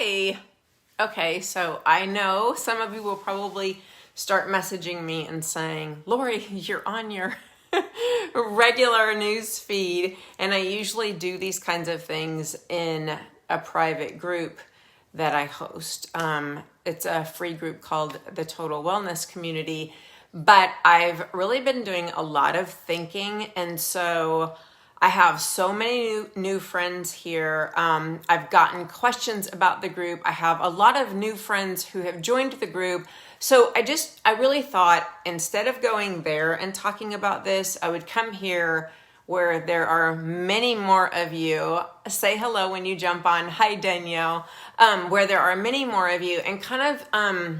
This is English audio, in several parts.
Hi. Okay, so I know some of you will probably start messaging me and saying, Lori, you're on your regular news feed. And I usually do these kinds of things in a private group that I host. It's a free group called the Total Wellness Community. But I've really been doing a lot of thinking. And so I have so many new friends here. I've gotten questions about the group. I have a lot of new friends who have joined the group. So I really thought instead of going there and talking about this, I would come here where there are many more of you. Say hello when you jump on. Hi, Danielle. Where there are many more of you and kind of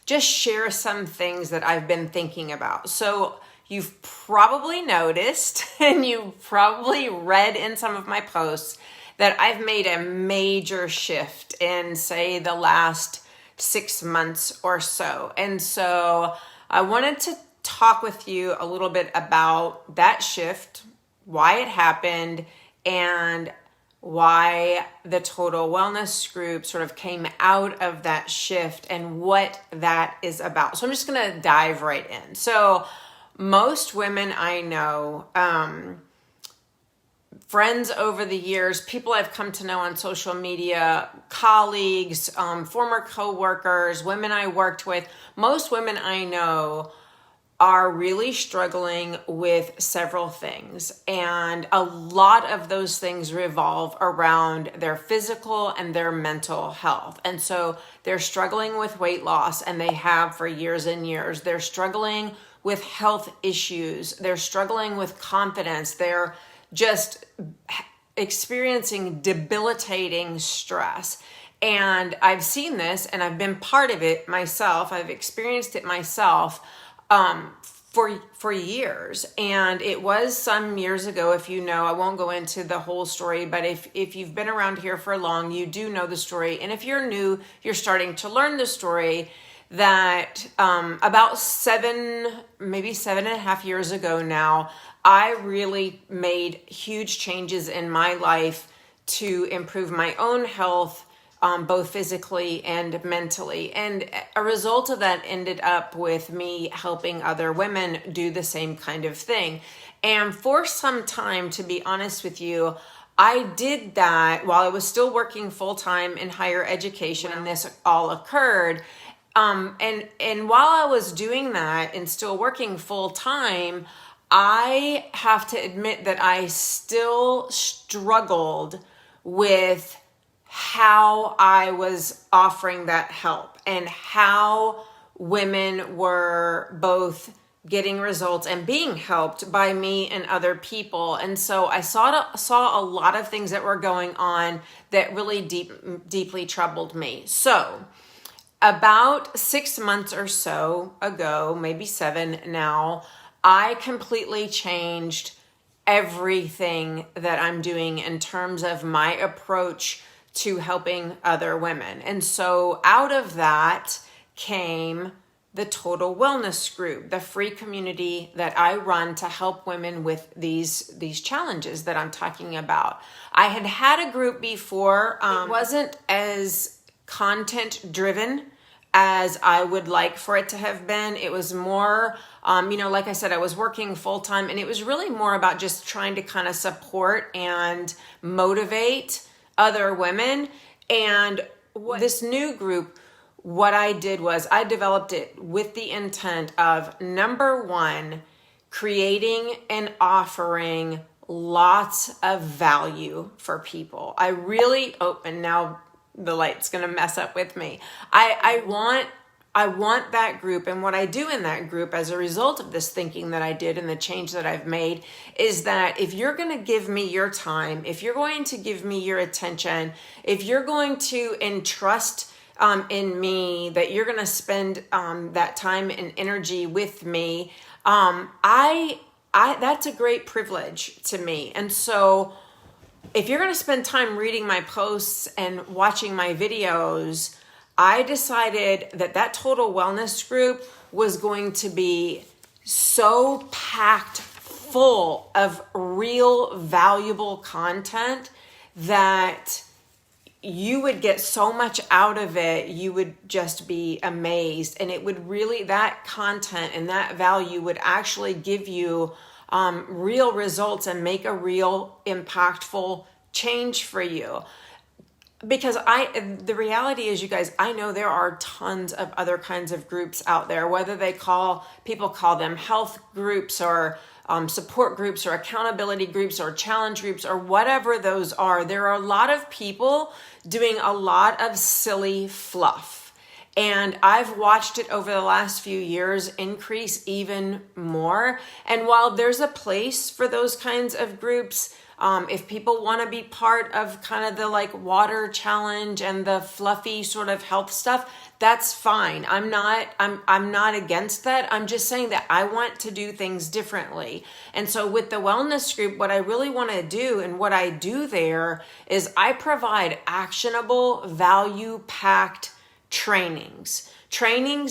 just share some things that I've been thinking about. So you've probably noticed and you've probably read in some of my posts that I've made a major shift in, say, the last 6 months or so. And so I wanted to talk with you a little bit about that shift, why it happened, and why the Total Wellness Group sort of came out of that shift and what that is about. So I'm just going to dive right in. So most women I know, friends over the years, people I've come to know on social media, colleagues, former coworkers, women I worked with, most women I know are really struggling with several things. And a lot of those things revolve around their physical and their mental health. And so they're struggling with weight loss, and they have for years and years. They're struggling with health issues. They're struggling with confidence. They're just experiencing debilitating stress. And I've seen this and I've been part of it myself. I've experienced it myself for years. And it was some years ago, if you know, I won't go into the whole story, but if you've been around here for long, you do know the story. And if you're new, you're starting to learn the story that about maybe 7.5 years ago now, I really made huge changes in my life to improve my own health, both physically and mentally. And a result of that ended up with me helping other women do the same kind of thing. And for some time, to be honest with you, I did that while I was still working full-time in higher education, and this all occurred. And while I was doing that and still working full time, I have to admit that I still struggled with how I was offering that help and how women were both getting results and being helped by me and other people. And so I saw a lot of things that were going on that really deeply troubled me. So about 6 months or so ago, maybe 7 now, I completely changed everything that I'm doing in terms of my approach to helping other women. And so out of that came the Total Wellness Group, the free community that I run to help women with these challenges that I'm talking about. I had a group before. It wasn't as content driven as I would like for it to have been. It was more, like I said, I was working full time, and it was really more about just trying to kind of support and motivate other women. And this new group, what I did was I developed it with the intent of, number one, creating and offering lots of value for people. And now the light's going to mess up with me. I want that group, and what I do in that group as a result of this thinking that I did and the change that I've made is that if you're going to give me your time, if you're going to give me your attention, if you're going to entrust in me, that you're going to spend that time and energy with me, that's a great privilege to me. And so if you're going to spend time reading my posts and watching my videos, I decided that Total Wellness Group was going to be so packed full of real valuable content that you would get so much out of it. You would just be amazed. And it would really, that content and that value would actually give you real results and make a real impactful change for you. Because the reality is, you guys, I know there are tons of other kinds of groups out there, whether people call them health groups or support groups or accountability groups or challenge groups or whatever those are. There are a lot of people doing a lot of silly fluff. And I've watched it over the last few years increase even more. And while there's a place for those kinds of groups, if people want to be part of kind of the like water challenge and the fluffy sort of health stuff, that's fine. I'm not against that. I'm just saying that I want to do things differently. And so with the wellness group, what I really want to do and what I do there is I provide actionable, value-packed trainings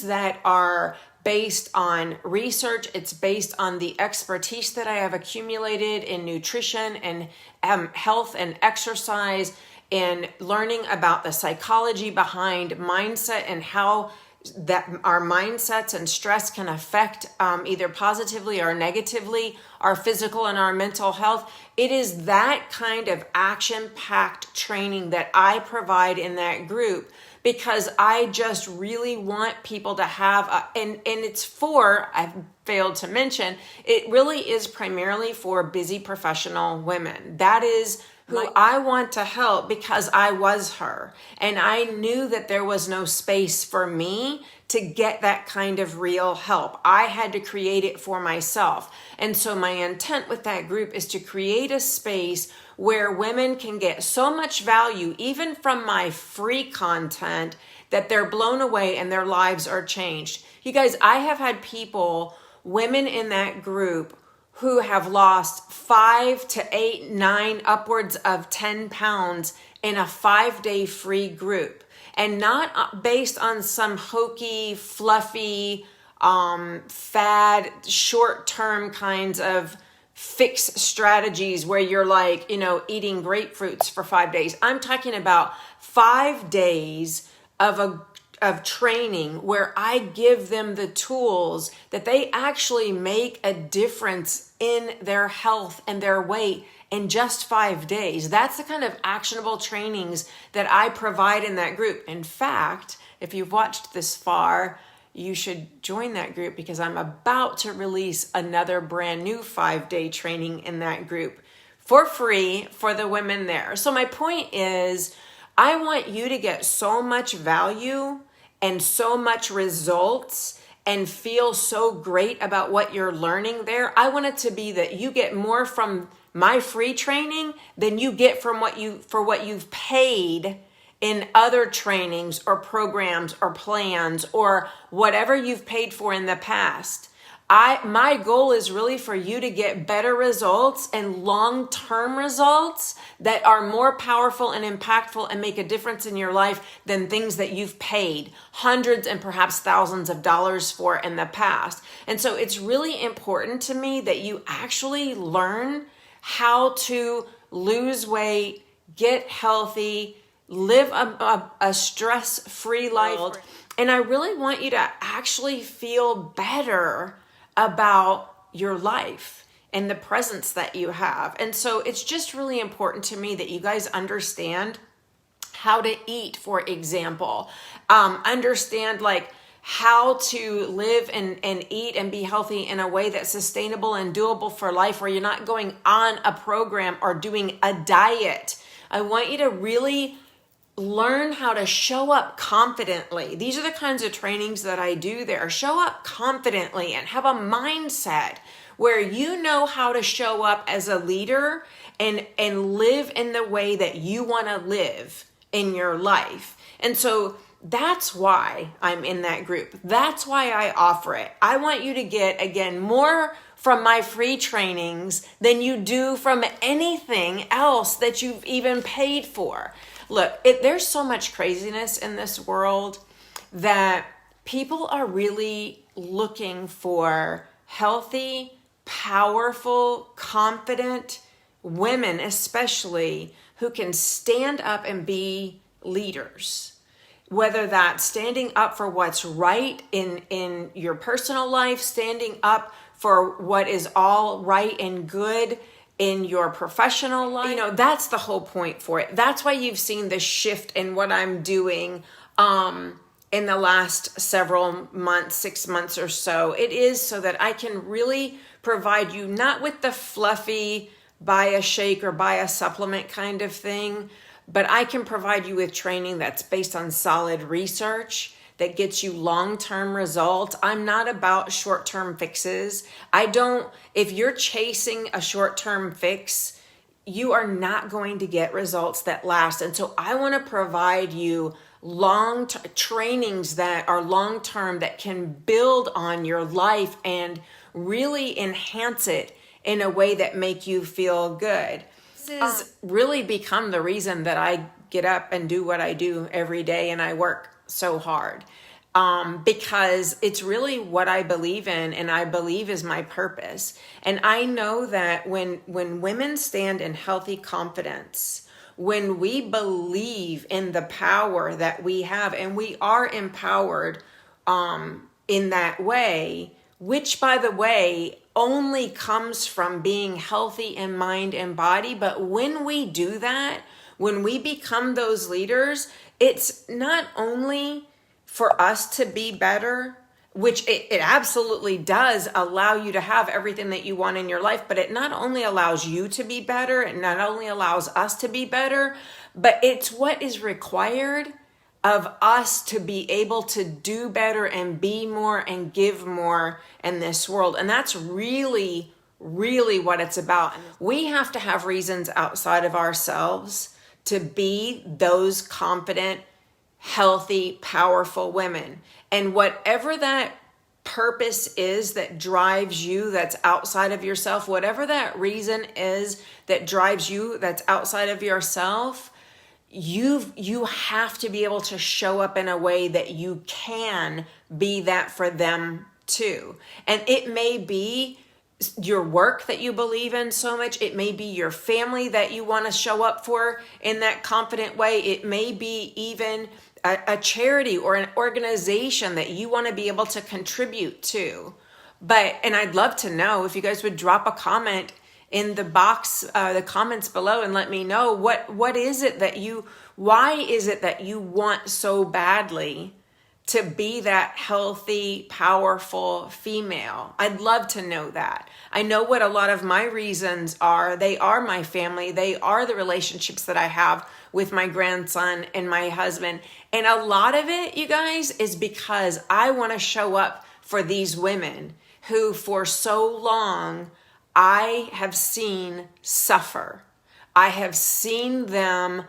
that are based on research. It's based on the expertise that I have accumulated in nutrition and health and exercise, and learning about the psychology behind mindset and how that our mindsets and stress can affect either positively or negatively our physical and our mental health. It is that kind of action-packed training that I provide in that group, because I just really want people to have, and it's for, I've failed to mention, it really is primarily for busy professional women. That is who I want to help, because I was her. And I knew that there was no space for me to get that kind of real help. I had to create it for myself. And so my intent with that group is to create a space where women can get so much value, even from my free content, that they're blown away and their lives are changed. You guys, I have had women in that group who have lost 5 to 8, 9, upwards of 10 pounds in a 5-day free group. And not based on some hokey, fluffy, fad, short-term kinds of fix strategies where you're like, eating grapefruits for 5 days. I'm talking about 5 days of training where I give them the tools that they actually make a difference in their health and their weight in just 5 days. That's the kind of actionable trainings that I provide in that group. In fact, if you've watched this far, you should join that group, because I'm about to release another brand new 5-day training in that group for free for the women there. So my point is, I want you to get so much value and so much results and feel so great about what you're learning there. I want it to be that you get more from my free training than you get for what you've paid in other trainings or programs or plans or whatever you've paid for in the past. My goal is really for you to get better results and long-term results that are more powerful and impactful and make a difference in your life than things that you've paid hundreds and perhaps thousands of dollars for in the past. And so it's really important to me that you actually learn how to lose weight, get healthy, live a stress-free life. And I really want you to actually feel better about your life and the presence that you have. And so it's just really important to me that you guys understand how to eat, for example. Understand how to live and eat and be healthy in a way that's sustainable and doable for life, where you're not going on a program or doing a diet. I want you to really learn how to show up confidently. These are the kinds of trainings that I do there. Show up confidently and have a mindset where you know how to show up as a leader and live in the way that you want to live in your life. And so that's why I'm in that group. That's why I offer it. I want you to get, again, more from my free trainings than you do from anything else that you've even paid for. Look, there's so much craziness in this world that people are really looking for healthy, powerful, confident women, especially, who can stand up and be leaders, whether that's standing up for what's right in your personal life, standing up for what is all right and good in your professional life. You know, that's the whole point for it. That's why you've seen the shift in what I'm doing in the last several months, 6 months or so. It is so that I can really provide you not with the fluffy buy a shake or buy a supplement kind of thing, but I can provide you with training that's based on solid research that gets you long-term results. I'm not about short-term fixes. If you're chasing a short-term fix, you are not going to get results that last. And so I want to provide you trainings that are long-term, that can build on your life and really enhance it in a way that make you feel good. This has really become the reason that I get up and do what I do every day, and I work so hard, because it's really what I believe in, and I believe is my purpose. And I know that when women stand in healthy confidence, when we believe in the power that we have, and we are empowered in that way, which, by the way, only comes from being healthy in mind and body. But when we do that, when we become those leaders, it's not only for us to be better, which it absolutely does allow you to have everything that you want in your life, but it not only allows you to be better, it not only allows us to be better, but it's what is required of us to be able to do better and be more and give more in this world. And that's really, really what it's about. We have to have reasons outside of ourselves to be those confident, healthy, powerful women. And whatever that purpose is that drives you, that's outside of yourself, whatever that reason is that drives you, that's outside of yourself, you have to be able to show up in a way that you can be that for them too. And it may be your work that you believe in so much. It may be your family that you want to show up for in that confident way. It may be even a charity or an organization that you want to be able to contribute to. And I'd love to know if you guys would drop a comment in the box, the comments below, and let me know what is it that why is it that you want so badly to be that healthy, powerful female? I'd love to know that. I know what a lot of my reasons are. They are my family. They are the relationships that I have with my grandson and my husband. And a lot of it, you guys, is because I want to show up for these women who for so long I have seen suffer. I have seen them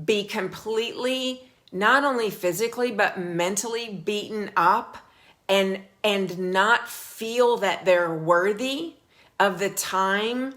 be completely, not only physically, but mentally beaten up and not feel that they're worthy of the time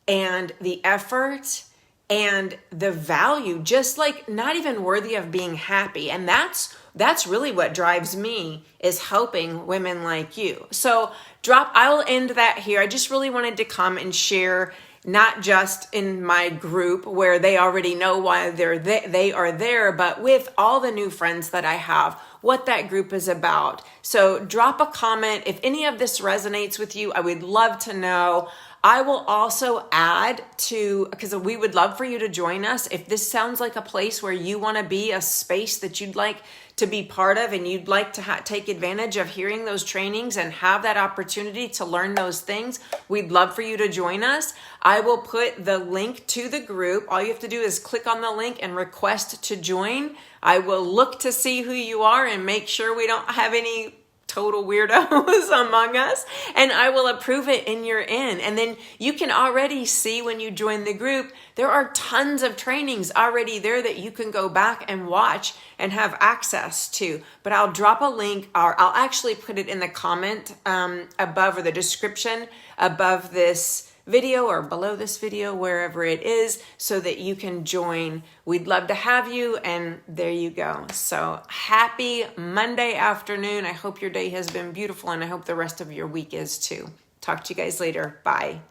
and the effort and the value, just like not even worthy of being happy. And that's really what drives me, is helping women like you. So I'll end that here. I just really wanted to come and share, not just in my group where they already know why they are there, but with all the new friends that I have, what that group is about. So drop a comment. If any of this resonates with you, I would love to know. I will also add because we would love for you to join us. If this sounds like a place where you want to be, a space that you'd like to be part of, and you'd like to take advantage of hearing those trainings and have that opportunity to learn those things, we'd love for you to join us. I will put the link to the group. All you have to do is click on the link and request to join. I will look to see who you are and make sure we don't have any total weirdos among us, and I will approve it and you're in. And then you can already see when you join the group, there are tons of trainings already there that you can go back and watch and have access to. But I'll drop a link, or I'll actually put it in the comment above, or the description above this video or below this video, wherever it is, so that you can join. We'd love to have you, and there you go. So happy Monday afternoon. I hope your day has been beautiful, and I hope the rest of your week is too. Talk to you guys later. Bye.